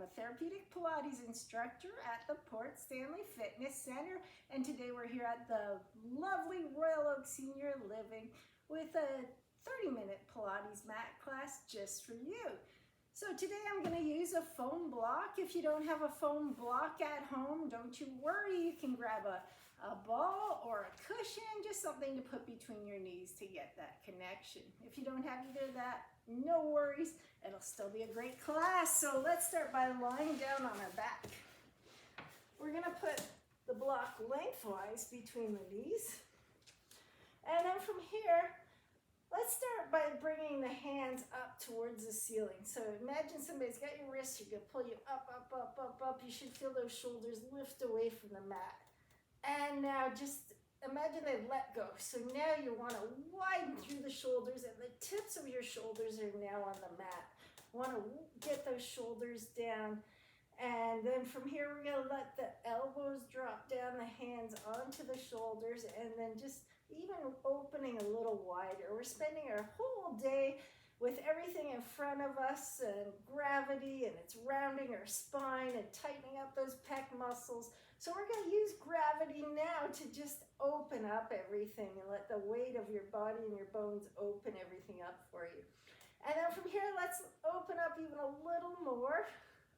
a Therapeutic Pilates instructor at the Port Stanley Fitness Center, and today we're here at the lovely Royal Oak Senior Living with a 30-minute Pilates mat class just for you. So today I'm going to use a foam block. If you don't have a foam block at home, don't you worry. You can grab a ball or a cushion, just something to put between your knees to get that connection. If you don't have either of that, no worries. It'll still be a great class. So let's start by lying down on our back. We're going to put the block lengthwise between the knees. And then from here, let's start by bringing the hands up towards the ceiling. So imagine somebody's got your wrist, you're going to pull you up, up, up, up, up. You should feel those shoulders lift away from the mat. And now just imagine they let go. So now you want to widen through the shoulders and the tips of your shoulders are now on the mat. Want to get those shoulders down. And then from here, we're going to let the elbows drop down, the hands onto the shoulders, and then just even opening a little wider. We're spending our whole day with everything in front of us and gravity, and it's rounding our spine and tightening up those pec muscles. So we're going to use gravity now to just open up everything and let the weight of your body and your bones open everything up for you. And then from here, let's open up even a little more.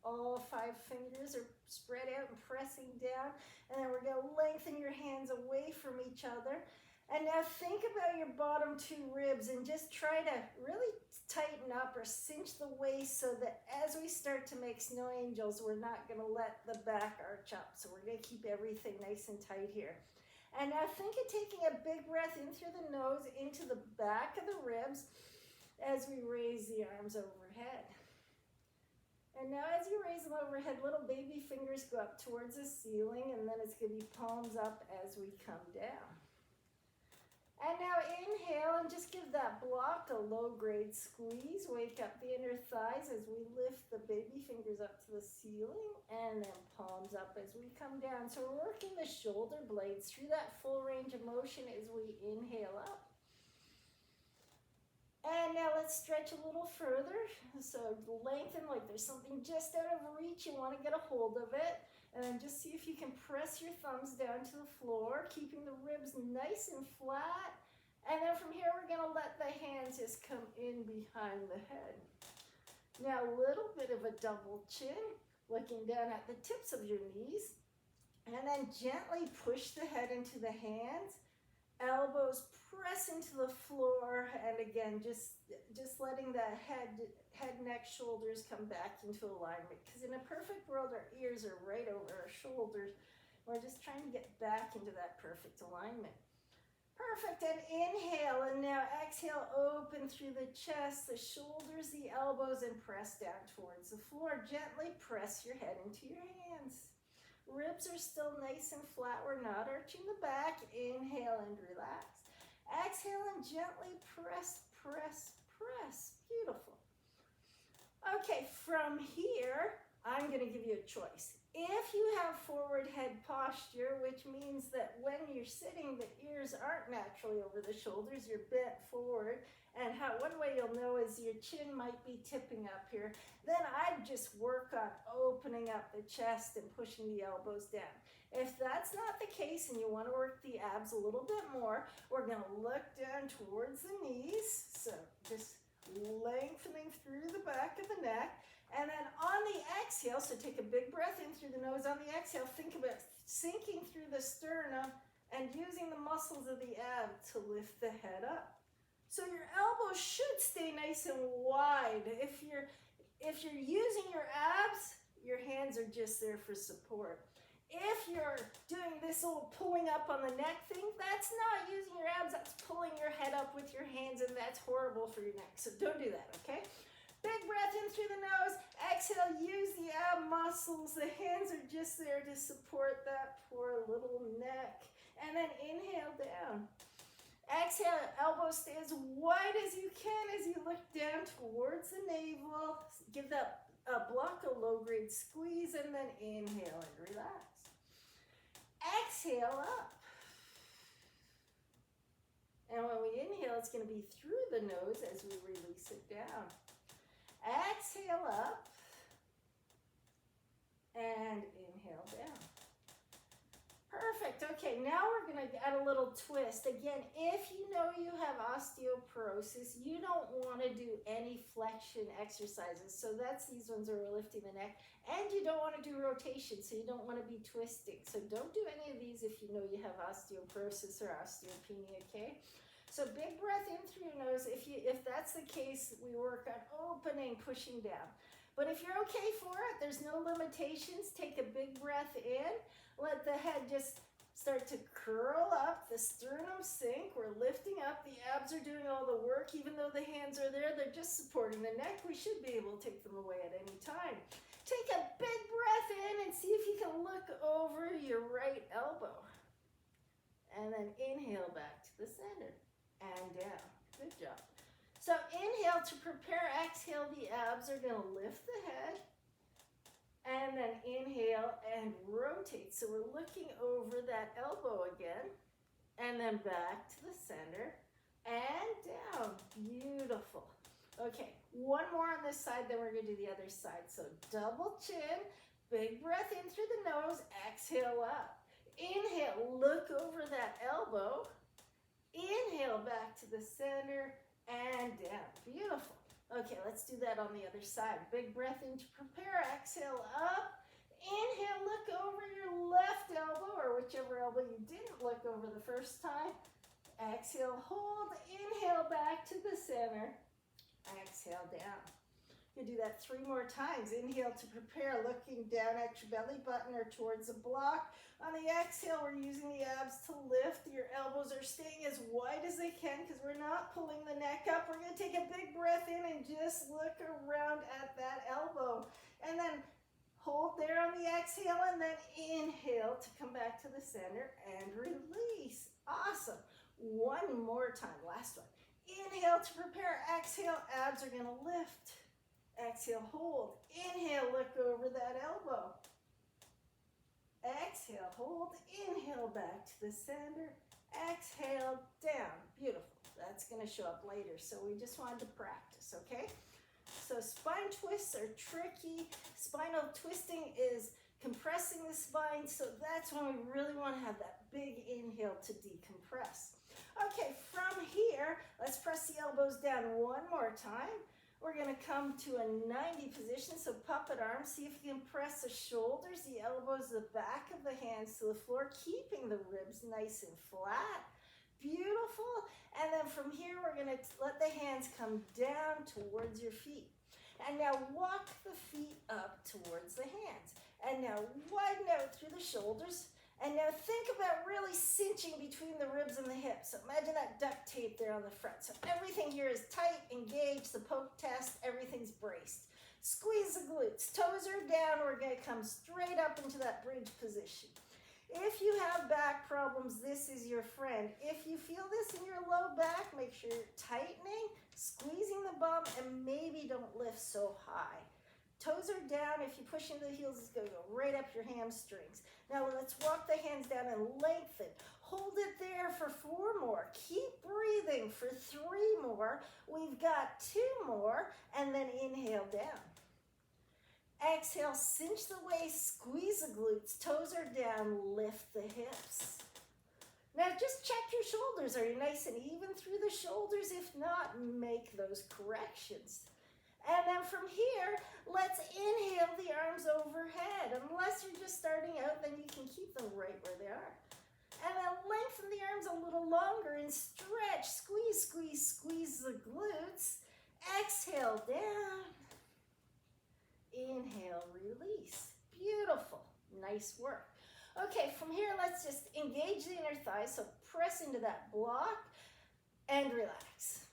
All 5 fingers are spread out and pressing down. And then we're going to lengthen your hands away from each other. And now think about your bottom 2 ribs and just try to really tighten up or cinch the waist so that as we start to make snow angels, we're not going to let the back arch up. So we're going to keep everything nice and tight here. And now think of taking a big breath in through the nose into the back of the ribs as we raise the arms overhead. And now as you raise them overhead, little baby fingers go up towards the ceiling, and then it's going to be palms up as we come down. And now inhale and just give that block a low-grade squeeze. Wake up the inner thighs as we lift the baby fingers up to the ceiling, and then palms up as we come down. So we're working the shoulder blades through that full range of motion as we inhale up. And now let's stretch a little further. So lengthen like there's something just out of reach. You want to get a hold of it. And then just see if you can press your thumbs down to the floor, keeping the ribs nice and flat. And then from here, we're going to let the hands just come in behind the head. Now a little bit of a double chin, looking down at the tips of your knees. And then gently push the head into the hands. Elbows press into the floor, and again, just letting the head, neck, shoulders come back into alignment. Because in a perfect world, our ears are right over our shoulders. We're just trying to get back into that perfect alignment. Perfect, and inhale, and now exhale, open through the chest, the shoulders, the elbows, and press down towards the floor. Gently press your head into your hands. Ribs are still nice and flat. We're not arching the back. Inhale and relax. Exhale and gently press, press, press. Beautiful. Okay, from here, I'm going to give you a choice. If you have forward head posture, which means that when you're sitting, the ears aren't naturally over the shoulders, you're bent forward, and one way you'll know is your chin might be tipping up here, then I'd just work on opening up the chest and pushing the elbows down. If that's not the case and you want to work the abs a little bit more, we're going to look down towards the knees, so just lengthening through the back of the neck. And then on the exhale, so take a big breath in through the nose. On the exhale, think about sinking through the sternum and using the muscles of the ab to lift the head up. So your elbows should stay nice and wide. If you're using your abs, your hands are just there for support. If you're doing this old pulling up on the neck thing, that's not using your abs, that's pulling your head up with your hands, and that's horrible for your neck. So don't do that, okay? Big breath in through the nose. Exhale, use the ab muscles. The hands are just there to support that poor little neck. And then inhale down. Exhale, elbows stay as wide as you can as you look down towards the navel. Give that block a low-grade squeeze, and then inhale and relax. Exhale up. And when we inhale, it's going to be through the nose as we release it down. Exhale up. Perfect. Okay, now we're going to add a little twist. Again, if you know you have osteoporosis, you don't want to do any flexion exercises. So that's these ones where we're lifting the neck. And you don't want to do rotation, so you don't want to be twisting. So don't do any of these if you know you have osteoporosis or osteopenia, okay? So big breath in through your nose. If that's the case, we work on opening, pushing down. But if you're okay for it, there's no limitations. Take a big breath in. Let the head just start to curl up. The sternum sink. We're lifting up. The abs are doing all the work. Even though the hands are there, they're just supporting the neck. We should be able to take them away at any time. Take a big breath in and see if you can look over your right elbow. And then inhale back to the center and down. Good job. So inhale to prepare, exhale, the abs are gonna lift the head. And then inhale and rotate. So we're looking over that elbow again. And then back to the center and down. Beautiful. Okay, one more on this side, then we're gonna do the other side. So double chin, big breath in through the nose, exhale up. Inhale, look over that elbow. Inhale back to the center and down. Beautiful. Okay, let's do that on the other side. Big breath in to prepare. Exhale up. Inhale, look over your left elbow or whichever elbow you didn't look over the first time. Exhale, hold. Inhale back to the center. Exhale down. You do that 3 more times. Inhale to prepare, looking down at your belly button or towards the block. On the exhale, we're using the abs to lift. Your elbows are staying as wide as they can because we're not pulling the neck up. We're going to take a big breath in and just look around at that elbow. And then hold there on the exhale and then inhale to come back to the center and release. Awesome. One more time. Last one. Inhale to prepare. Exhale, abs are going to lift. Exhale, hold. Inhale, look over that elbow. Exhale, hold. Inhale, back to the center. Exhale, down. Beautiful. That's going to show up later, so we just wanted to practice, okay? So spine twists are tricky. Spinal twisting is compressing the spine, so that's when we really want to have that big inhale to decompress. Okay, from here, let's press the elbows down one more time. We're going to come to a 90 position, so puppet arms. See if you can press the shoulders, the elbows, the back of the hands to the floor, keeping the ribs nice and flat. Beautiful. And then from here, we're going to let the hands come down towards your feet. And now walk the feet up towards the hands. And now widen out through the shoulders. And now think about really cinching between the ribs and the hips. So imagine that duct tape there on the front. So everything here is tight, engaged, the poke test, everything's braced. Squeeze the glutes, toes are down, we're gonna come straight up into that bridge position. If you have back problems, this is your friend. If you feel this in your low back, make sure you're tightening, squeezing the bum, and maybe don't lift so high. Toes are down. If you push into the heels, it's going to go right up your hamstrings. Now let's walk the hands down and lengthen. Hold it there for 4 more. Keep breathing for 3 more. We've got 2 more, and then inhale down. Exhale, cinch the waist, squeeze the glutes. Toes are down, lift the hips. Now just check your shoulders. Are you nice and even through the shoulders? If not, make those corrections. And then from here, let's inhale the arms overhead. Unless you're just starting out, then you can keep them right where they are. And then lengthen the arms a little longer and stretch. Squeeze, squeeze, squeeze the glutes. Exhale down. Inhale, release. Beautiful. Nice work. Okay, from here, let's just engage the inner thighs. So press into that block and relax.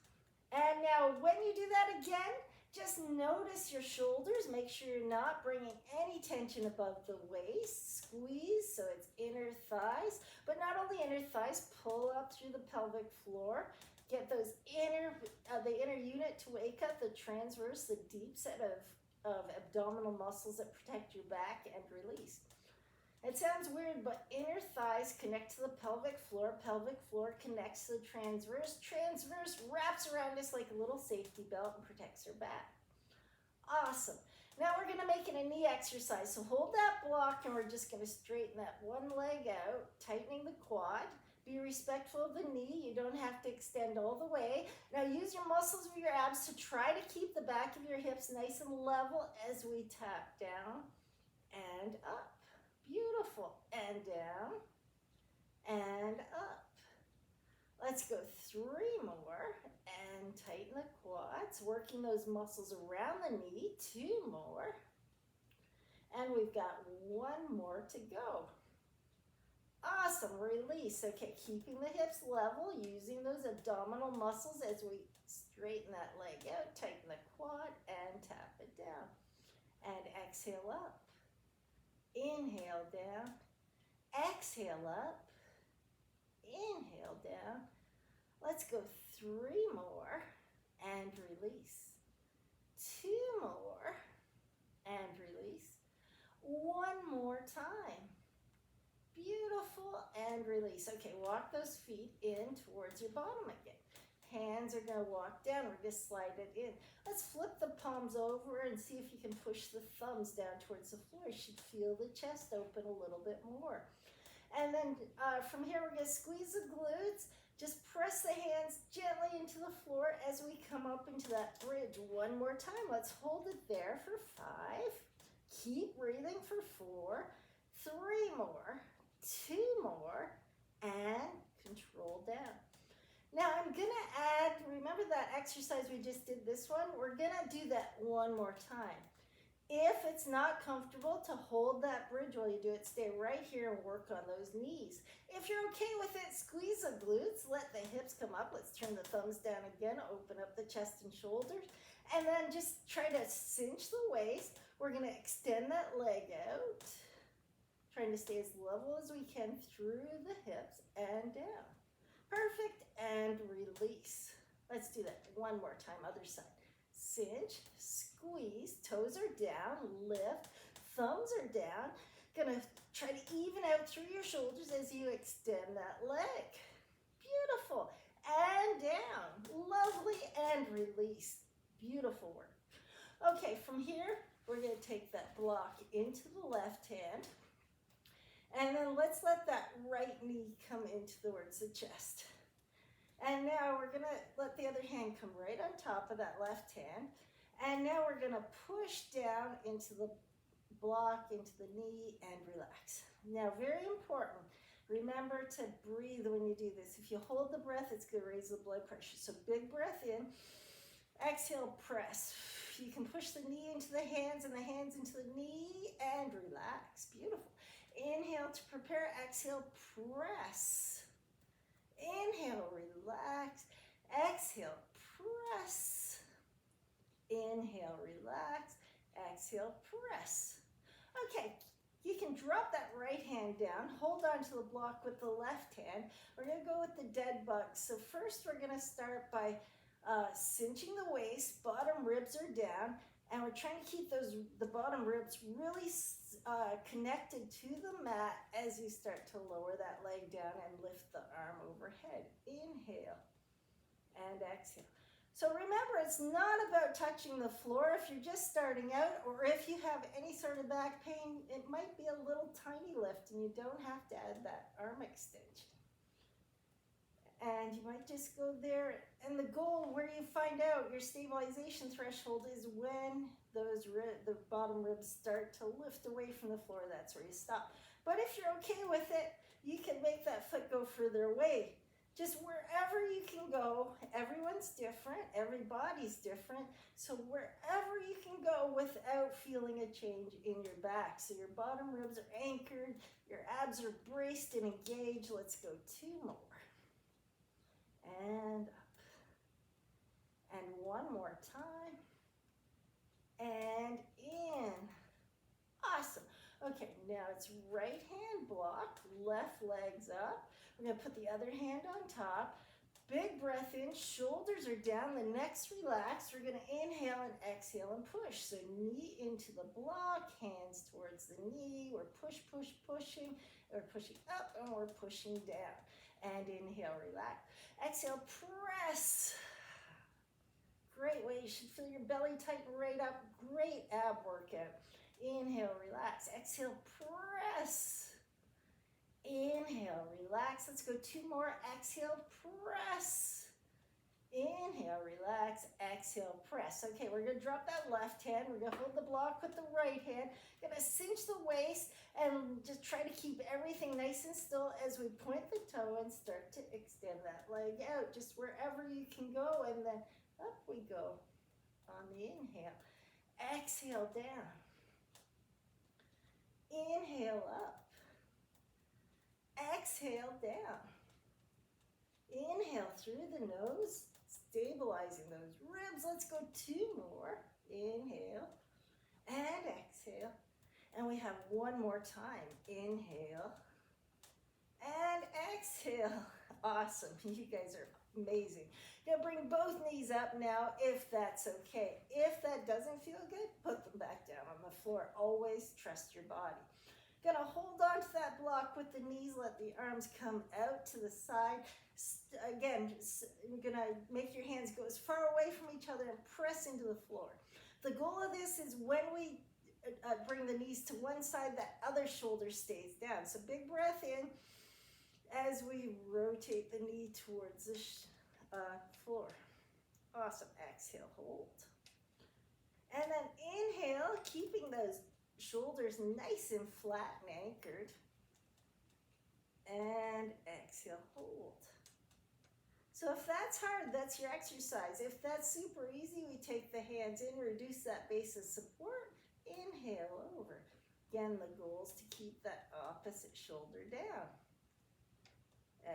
And now when you do that again, just notice your shoulders. Make sure you're not bringing any tension above the waist. Squeeze, so it's inner thighs. But not only inner thighs, pull up through the pelvic floor. Get those the inner unit to wake up, the transverse, the deep set of abdominal muscles that protect your back, and release. It sounds weird, but inner thighs connect to the pelvic floor connects to the transverse wraps around us like a little safety belt and protects our back. Awesome. Now we're gonna make it a knee exercise. So hold that block and we're just gonna straighten that one leg out, tightening the quad. Be respectful of the knee. You don't have to extend all the way. Now use your muscles of your abs to try to keep the back of your hips nice and level as we tap down and up. Beautiful. And down and up. Let's go 3 more and tighten the quads, working those muscles around the knee. 2 more. And we've got 1 more to go. Awesome, release. Okay, keeping the hips level, using those abdominal muscles as we straighten that leg out, tighten the quad, and tap it down. And exhale up. Inhale down. Exhale up. Inhale down. Let's go 3 more and release. 2 more and release. 1 more time. Beautiful, and release. Okay, walk those feet in towards your bottom again. Hands are gonna walk down, we're gonna slide it in. Let's flip the palms over and see if you can push the thumbs down towards the floor. You should feel the chest open a little bit more. And then from here, we're gonna squeeze the glutes. Just press the hands gently into the floor as we come up into that bridge. 1 more time, let's hold it there for 5. Keep breathing for 4. 3 more. 2 more, and control down. Now I'm gonna add, remember that exercise we just did, this one? We're gonna do that 1 more time. If it's not comfortable to hold that bridge while you do it, stay right here and work on those knees. If you're okay with it, squeeze the glutes, let the hips come up. Let's turn the thumbs down again, open up the chest and shoulders, and then just try to cinch the waist. We're gonna extend that leg out. Trying to stay as level as we can through the hips and down. Perfect, and release. Let's do that 1 more time, other side. Cinch, squeeze, toes are down, lift, thumbs are down. Gonna try to even out through your shoulders as you extend that leg. Beautiful, and down, lovely, and release. Beautiful work. Okay, from here, we're gonna take that block into the left hand. And then let's let that right knee come in towards the chest. And now we're gonna let the other hand come right on top of that left hand. And now we're gonna push down into the block, into the knee, and relax. Now, very important, remember to breathe when you do this. If you hold the breath, it's gonna raise the blood pressure. So big breath in, exhale, press. You can push the knee into the hands and the hands into the knee, and relax, beautiful. Inhale to prepare, exhale, press. Inhale, relax. Exhale, press. Inhale, relax. Exhale, press. Okay, you can drop that right hand down. Hold on to the block with the left hand. We're gonna go with the dead bug. So first we're gonna start by cinching the waist, bottom ribs are down, and we're trying to keep the bottom ribs really connected to the mat as you start to lower that leg down and lift the arm overhead. Inhale and exhale. So remember, it's not about touching the floor if you're just starting out, or if you have any sort of back pain, it might be a little tiny lift and you don't have to add that arm extension. And you might just go there, and the goal where you find out your stabilization threshold is when the bottom ribs start to lift away from the floor. That's where you stop. But if you're okay with it, you can make that foot go further away. Just wherever you can go. Everyone's different, every body's different. So wherever you can go without feeling a change in your back. So your bottom ribs are anchored, your abs are braced and engaged. Let's go 2 more. And up. And 1 more time. And in. Awesome. Okay, now it's right hand block, left legs up. We're going to put the other hand on top. Big breath in, shoulders are down, the neck's relaxed. We're going to inhale and exhale and push. So knee into the block, hands towards the knee. We're pushing. We're pushing up and we're pushing down. And inhale, relax. Exhale, press. Great way. You should feel your belly tighten right up. Great ab workout. Inhale, relax. Exhale, press. Inhale, relax. Let's go 2 more. Exhale, press. Inhale, relax, exhale, press. Okay, we're gonna drop that left hand. We're gonna hold the block with the right hand. Gonna cinch the waist and just try to keep everything nice and still as we point the toe and start to extend that leg out, just wherever you can go, and then up we go on the inhale. Exhale down. Inhale up. Exhale down. Inhale through the nose, stabilizing those ribs. Let's go 2 more. Inhale and exhale. And we have 1 more time. Inhale and exhale. Awesome. You guys are amazing. Now bring both knees up now if that's okay. If that doesn't feel good, put them back down on the floor. Always trust your body. Gonna hold on to that block with the knees, let the arms come out to the side. Again, you're gonna make your hands go as far away from each other and press into the floor. The goal of this is when we bring the knees to one side, that other shoulder stays down. So big breath in as we rotate the knee towards the floor. Awesome. Exhale, hold. And then inhale, keeping those shoulders nice and flat and anchored. And exhale, hold. So if that's hard, that's your exercise. If that's super easy, we take the hands in, reduce that base of support, inhale over. Again, the goal is to keep that opposite shoulder down.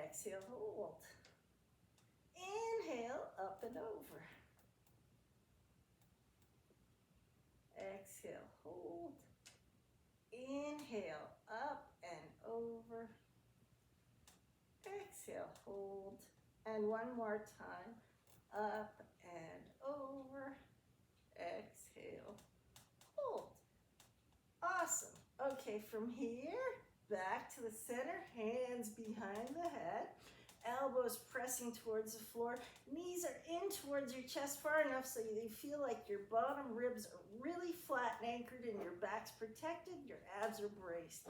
Exhale, hold. Inhale, up and over. Exhale, hold. Inhale, up and over. Exhale, hold. And 1 more time. Up and over. Exhale, hold. Awesome. Okay, from here, back to the center, hands behind the head. Elbows pressing towards the floor. Knees are in towards your chest far enough so you feel like your bottom ribs are really flat and anchored and your back's protected, your abs are braced.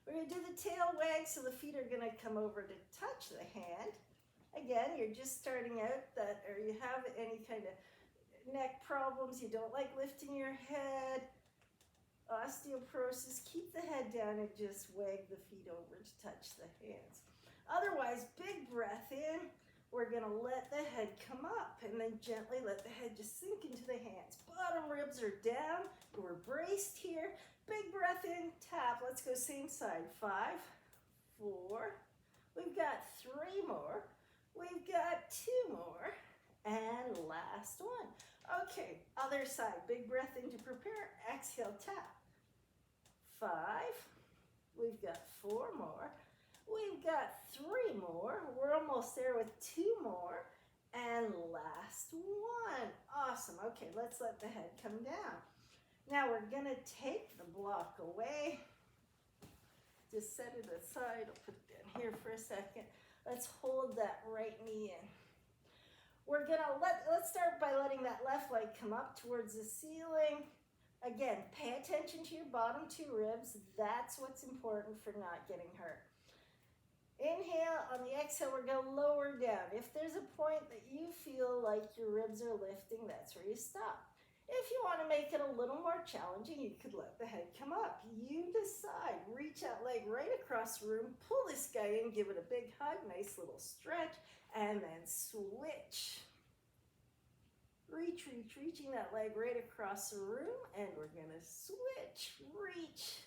We're going to do the tail wag, so the feet are going to come over to touch the hand. Again, you're just starting out, or you have any kind of neck problems, you don't like lifting your head, osteoporosis, keep the head down and just wag the feet over to touch the hands. Otherwise, big breath in. We're going to let the head come up and then gently let the head just sink into the hands. Bottom ribs are down. We're braced here. Big breath in, tap. Let's go same side. 5, 4. We've got 3 more. We've got 2 more. And last one. Okay, other side. Big breath in to prepare. Exhale, tap. 5. We've got 4 more. We've got 3 more. We're almost there with 2 more. And last one. Awesome. Okay, let's let the head come down. Now we're going to take the block away. Just set it aside. I'll put it down here for a second. Let's hold that right knee in. We're going to let's start by letting that left leg come up towards the ceiling. Again, pay attention to your bottom 2 ribs. That's what's important for not getting hurt. Inhale, on the exhale, we're going to lower down. If there's a point that you feel like your ribs are lifting, that's where you stop. If you want to make it a little more challenging, you could let the head come up. You decide. Reach that leg right across the room, pull this guy in, give it a big hug, nice little stretch, and then switch. Reaching that leg right across the room, and we're going to switch, reach,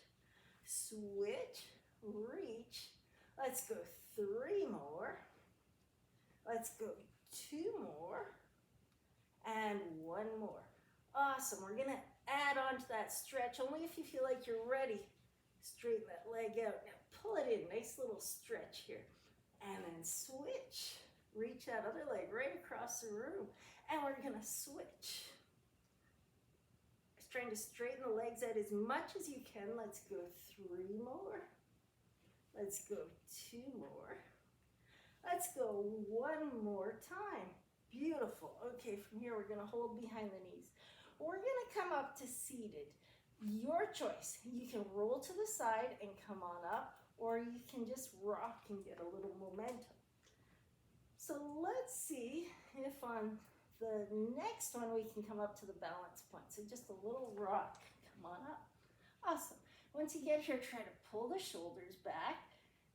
switch, reach. Let's go 3 more. Let's go 2 more. And 1 more. Awesome. We're going to add on to that stretch only if you feel like you're ready. Straighten that leg out. Now pull it in. Nice little stretch here. And then switch. Reach that other leg right across the room. And we're going to switch. Just trying to straighten the legs out as much as you can. Let's go 3 more. Let's go 2 more. Let's go 1 more time. Beautiful. Okay, from here we're gonna hold behind the knees. We're gonna come up to seated. Your choice. You can roll to the side and come on up, or you can just rock and get a little momentum. So let's see if on the next one we can come up to the balance point. So just a little rock. Come on up. Awesome. Once you get here, try to pull the shoulders back.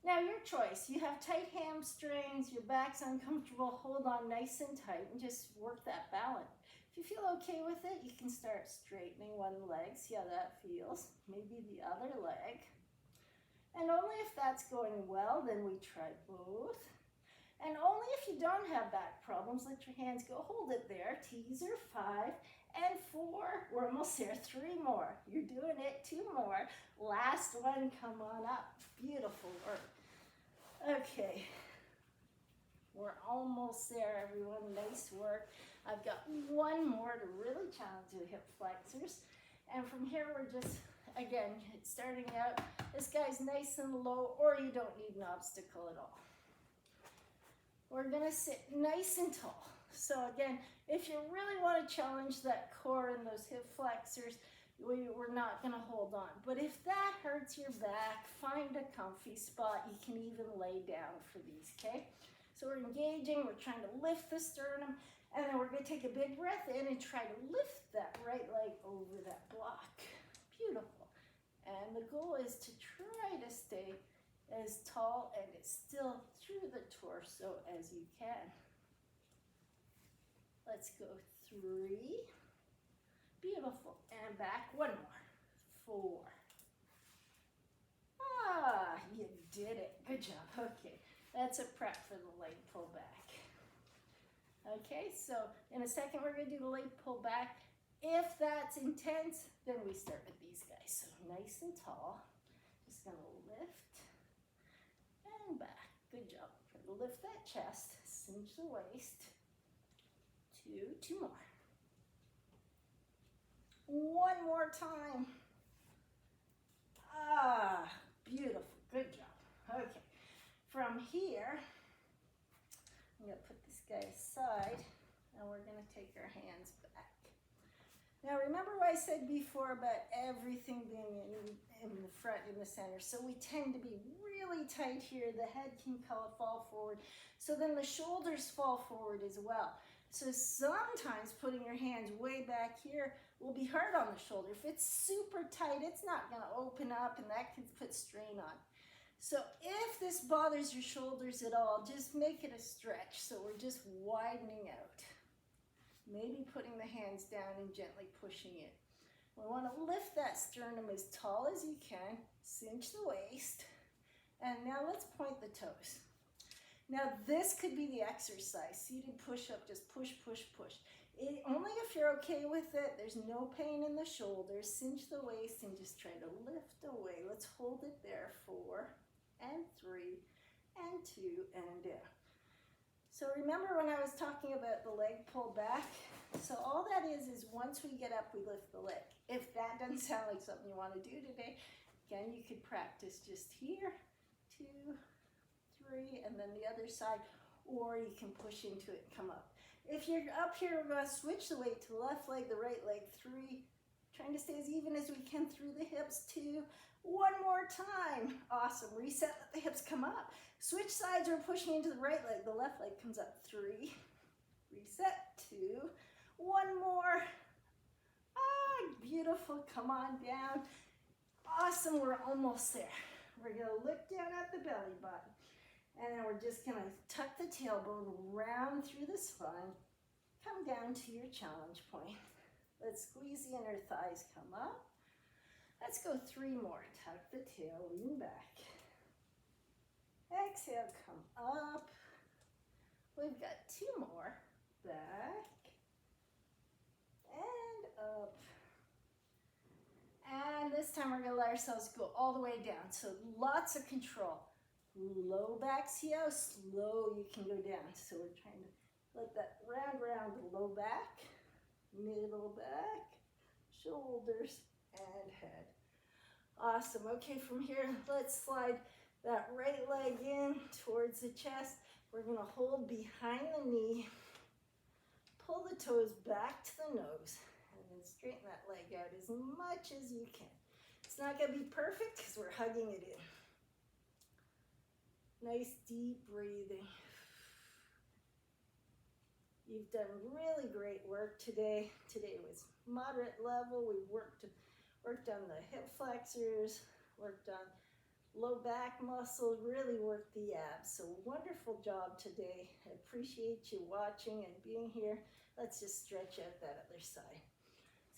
Now your choice. You have tight hamstrings, your back's uncomfortable, hold on nice and tight and just work that balance. If you feel okay with it, you can start straightening one leg, see how that feels. Maybe the other leg. And only if that's going well, then we try both. And only if you don't have back problems, let your hands go, hold it there. Teaser, 5 and 4. We're almost there, 3 more. You're doing it, 2 more. Last one, come on up. Beautiful work. Okay, we're almost there, everyone. Nice work. I've got one more to really challenge the hip flexors. And from here, we're just, again, starting out. This guy's nice and low, or you don't need an obstacle at all. We're gonna sit nice and tall. So again, if you really want to challenge that core and those hip flexors, we're not gonna hold on. But if that hurts your back, find a comfy spot. You can even lay down for these, okay? So we're engaging, we're trying to lift the sternum, and then we're gonna take a big breath in and try to lift that right leg over that block. Beautiful. And the goal is to try to stay as tall and as still through the torso as you can. Let's go 3. Beautiful. And back. 1 more. 4. Ah, you did it. Good job. Okay. That's a prep for the leg pull back. Okay, so in a second we're going to do the leg pull back. If that's intense, then we start with these guys. So nice and tall. Just going to lift and back. Good job. Try to lift that chest. Cinch the waist. 2 more. 1 more time. Ah, beautiful. Good job. Okay. From here, I'm going to put this guy aside, and we're going to take our hands back. Now, remember what I said before about everything being in the front, in the center. So we tend to be really tight here. The head can fall forward. So then the shoulders fall forward as well. So sometimes putting your hands way back here will be hard on the shoulder. If it's super tight, it's not going to open up, and that can put strain on. So if this bothers your shoulders at all, just make it a stretch. So we're just widening out. Maybe putting the hands down and gently pushing it. We want to lift that sternum as tall as you can, cinch the waist, and now let's point the toes. Now this could be the exercise, seated push-up, just push, push, push. Only if you're okay with it, there's no pain in the shoulders, cinch the waist and just try to lift away. Let's hold it there, 4 and 3 and 2 and down. So remember when I was talking about the leg pull back? So all that is once we get up, we lift the leg. If that doesn't sound like something you want to do today, again, you could practice just here, 2, 3, and then the other side, or you can push into it and come up. If you're up here, we're going to switch the weight to the left leg, the right leg, 3, trying to stay as even as we can through the hips, 2, 1 more time. Awesome. Reset, let the hips come up. Switch sides, we're pushing into the right leg, the left leg comes up, 3, reset, 2, 1 more. Ah, beautiful, come on down. Awesome, we're almost there. We're going to look down at the belly button. And then we're just going to tuck the tailbone, round through the spine, come down to your challenge point. Let's squeeze the inner thighs, come up. Let's go 3 more. Tuck the tail, lean back. Exhale, come up. We've got 2 more. Back and up. And this time we're going to let ourselves go all the way down. So lots of control. Low back, see how slow you can go down. So we're trying to let that round the low back, middle back, shoulders, and head. Awesome. Okay, from here, let's slide that right leg in towards the chest. We're going to hold behind the knee. Pull the toes back to the nose and then straighten that leg out as much as you can. It's not going to be perfect because we're hugging it in. Nice deep breathing. You've done really great work today. Today was moderate level. We worked on the hip flexors, worked on low back muscles, really worked the abs. So wonderful job today. I appreciate you watching and being here. Let's just stretch out that other side.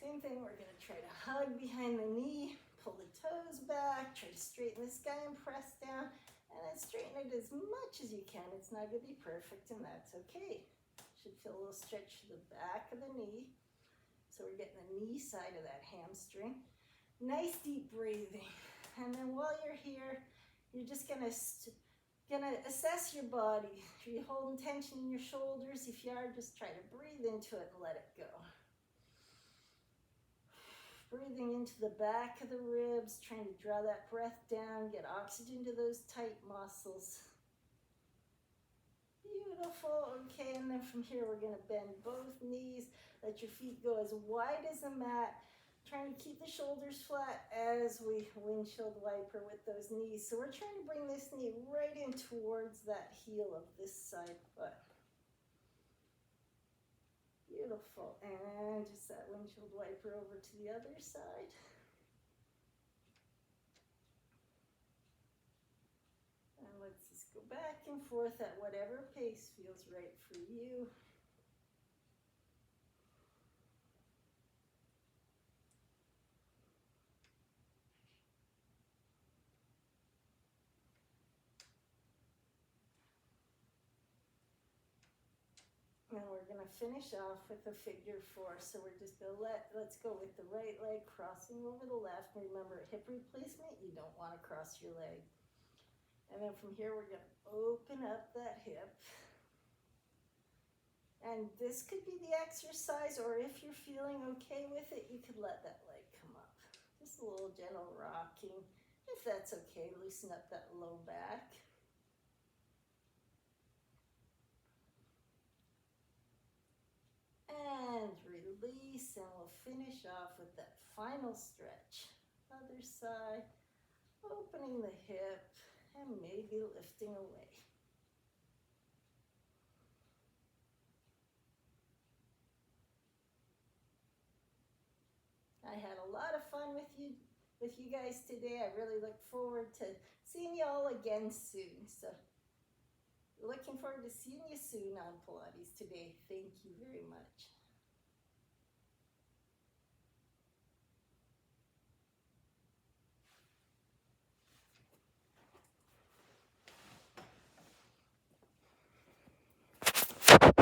Same thing, we're gonna try to hug behind the knee, pull the toes back, try to straighten this guy and press down, and then straighten it as much as you can. It's not gonna be perfect, and that's okay. Should feel a little stretch to the back of the knee. So we're getting the knee side of that hamstring. Nice deep breathing. And then while you're here, you're just gonna assess your body. If you're holding tension in your shoulders, if you are, just try to breathe into it and let it go. Breathing into the back of the ribs, trying to draw that breath down, get oxygen to those tight muscles. Beautiful. Okay, and then from here we're gonna bend both knees, let your feet go as wide as the mat. Trying to keep the shoulders flat as we windshield wiper with those knees. So we're trying to bring this knee right in towards that heel of this side foot. Beautiful. And just that windshield wiper over to the other side. And let's just go back and forth at whatever pace feels right for you. And we're going to finish off with a figure four. So we're just going to let's go with the right leg crossing over the left. Remember, hip replacement, you don't want to cross your leg. And then from here, we're going to open up that hip. And this could be the exercise, or if you're feeling okay with it, you could let that leg come up. Just a little gentle rocking. If that's okay, loosen up that low back. And release, and we'll finish off with that final stretch. Other side, opening the hip, and maybe lifting away. I had a lot of fun with you guys today. I really look forward to seeing you all again soon. So looking forward to seeing you soon on Pilates today. Thank you very much.